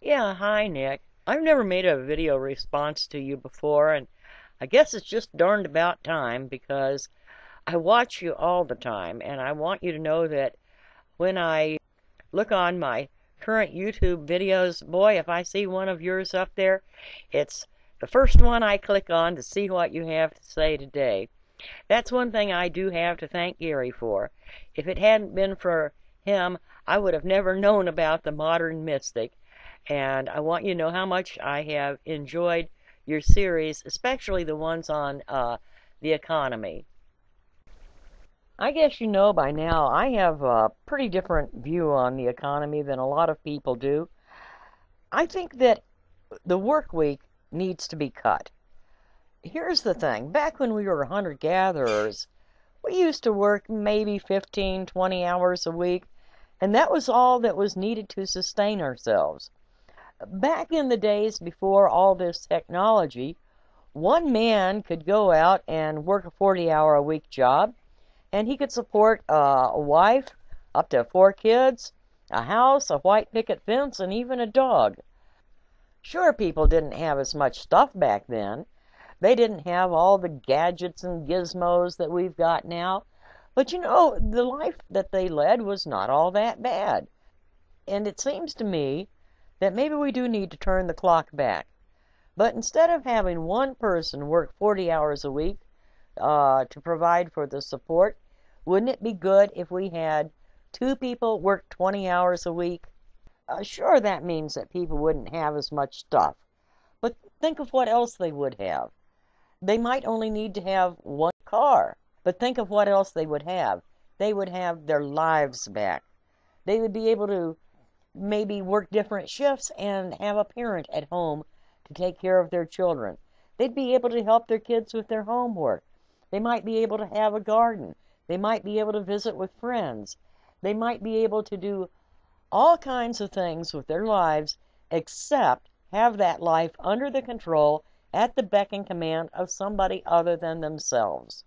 Yeah, hi Nick. I've never made a video response to you before, and I guess it's just darned about time because I watch you all the time, and I want you to know that when I look on my current YouTube videos, boy, if I see one of yours up there, it's the first one I click on to see what you have to say today. That's one thing I do have to thank Gary for. If it hadn't been for him, I would have never known about the modern mystic. And I want you to know how much I have enjoyed your series, especially the ones on the economy. I guess you know by now I have a pretty different view on the economy than a lot of people do. I think that the work week needs to be cut. Here's the thing. Back when we were hunter-gatherers, we used to work maybe 15, 20 hours a week, and that was all that was needed to sustain ourselves. Back in the days before all this technology, one man could go out and work a 40-hour-a-week job, and he could support a wife, up to 4 kids, a house, a white picket fence, and even a dog. Sure, people didn't have as much stuff back then. They didn't have all the gadgets and gizmos that we've got now. But you know, the life that they led was not all that bad. And it seems to me that maybe we do need to turn the clock back. But instead of having one person work 40 hours a week to provide for the support, wouldn't it be good if we had 2 people work 20 hours a week? Sure, that means that people wouldn't have as much stuff. But think of what else they would have. They might only need to have one car, but think of what else they would have. They would have their lives back. They would be able to maybe work different shifts and have a parent at home to take care of their children. They'd be able to help their kids with their homework. They might be able to have a garden. They might be able to visit with friends. They might be able to do all kinds of things with their lives except have that life under the control at the beck and command of somebody other than themselves.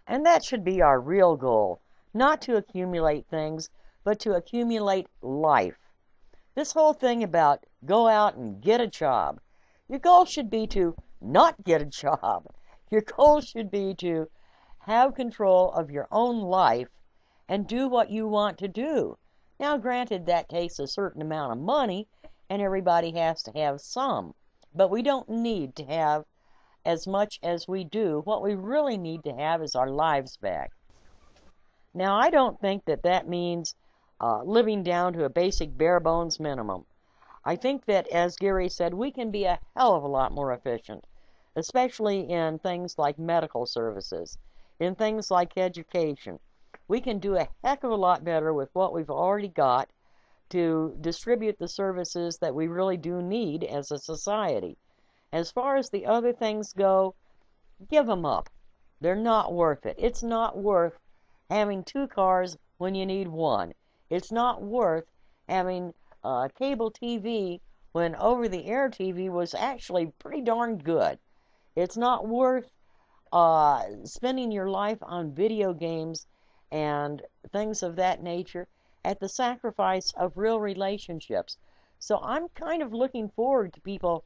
And that should be our real goal, not to accumulate things, but to accumulate life. This whole thing about go out and get a job, your goal should be to not get a job. Your goal should be to have control of your own life and do what you want to do. Now, granted, that takes a certain amount of money, and everybody has to have some. But we don't need to have as much as we do. What we really need to have is our lives back. Now, I don't think that that means living down to a basic bare bones minimum. I think that, as Gary said, we can be a hell of a lot more efficient, especially in things like medical services, in things like education. We can do a heck of a lot better with what we've already got to distribute the services that we really do need as a society. As far as the other things go, give them up. They're not worth it. It's not worth having 2 cars when you need one. It's not worth having cable TV when over-the-air TV was actually pretty darn good. It's not worth spending your life on video games and things of that nature at the sacrifice of real relationships. So I'm kind of looking forward to people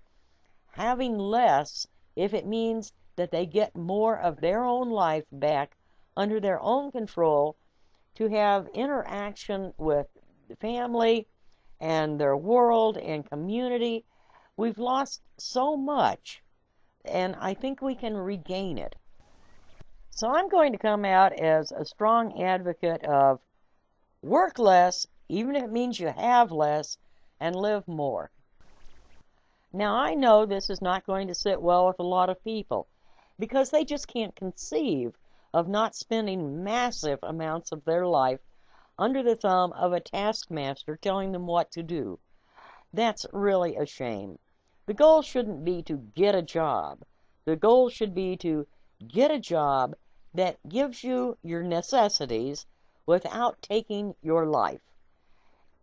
having less if it means that they get more of their own life back under their own control to have interaction with family and their world and community. We've lost so much, and I think we can regain it. So I'm going to come out as a strong advocate of work less, even if it means you have less, and live more. Now, I know this is not going to sit well with a lot of people because they just can't conceive of not spending massive amounts of their life under the thumb of a taskmaster telling them what to do. That's really a shame. The goal shouldn't be to get a job. The goal should be to get a job that gives you your necessities without taking your life.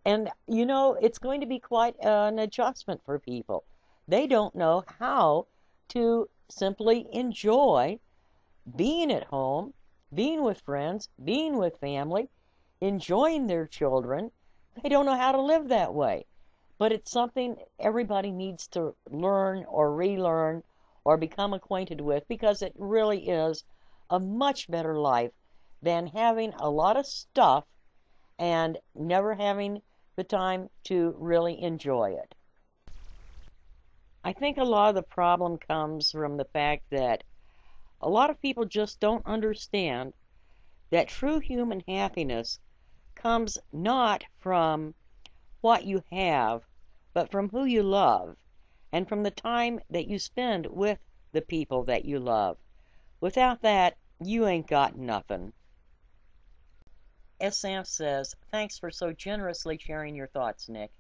And, you know, it's going to be quite an adjustment for people. They don't know how to simply enjoy being at home, being with friends, being with family, enjoying their children. They don't know how to live that way. but it's something everybody needs to learn or relearn or become acquainted with because it really is a much better life than having a lot of stuff and never having the time to really enjoy it. I think a lot of the problem comes from the fact that a lot of people just don't understand that true human happiness comes not from what you have, but from who you love and from the time that you spend with the people that you love. Without that, you ain't got nothing. S. Sam says, thanks for so generously sharing your thoughts, Nick.